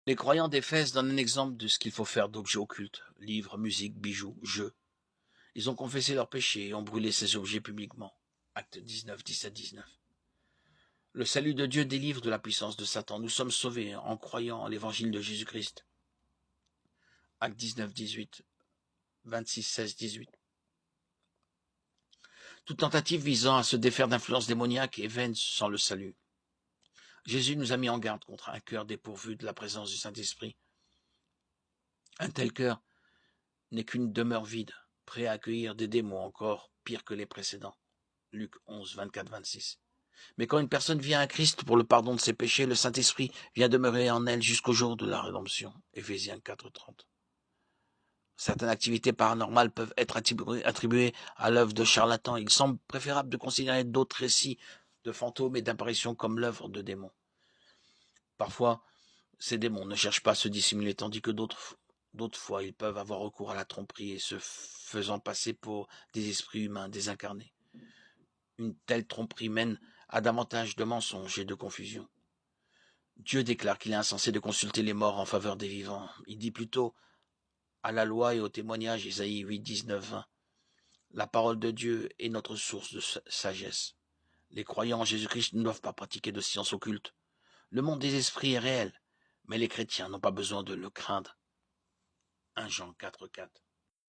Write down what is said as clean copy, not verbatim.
Les croyants d'Éphèse donnent un exemple de ce qu'il faut faire d'objets occultes, livres, musique, bijoux, jeux. Ils ont confessé leurs péchés et ont brûlé ces objets publiquement. Acte 19, 17-19. Le salut de Dieu délivre de la puissance de Satan. Nous sommes sauvés en croyant en l'évangile de Jésus-Christ. Acte 19, 18, 26, 16, 18. Toute tentative visant à se défaire d'influences démoniaques est vaine sans le salut. Jésus nous a mis en garde contre un cœur dépourvu de la présence du Saint-Esprit. Un tel cœur n'est qu'une demeure vide, prêt à accueillir des démons encore pires que les précédents. Luc 11, 24, 26. Mais quand une personne vient à Christ pour le pardon de ses péchés, le Saint-Esprit vient demeurer en elle jusqu'au jour de la rédemption. Éphésiens 4, 30. Certaines activités paranormales peuvent être attribuées à l'œuvre de charlatans. Il semble préférable de considérer d'autres récits de fantômes et d'apparitions comme l'œuvre de démons. Parfois, ces démons ne cherchent pas à se dissimuler, tandis que d'autres fois, ils peuvent avoir recours à la tromperie et se faisant passer pour des esprits humains désincarnés. Une telle tromperie mène à davantage de mensonges et de confusion. Dieu déclare qu'il est insensé de consulter les morts en faveur des vivants. Il dit plutôt à la loi et au témoignage, Isaïe 8, 19, 20. La parole de Dieu est notre source de sagesse. Les croyants en Jésus-Christ ne doivent pas pratiquer de sciences occultes. Le monde des esprits est réel, mais les chrétiens n'ont pas besoin de le craindre. 1 Jean 4, 4.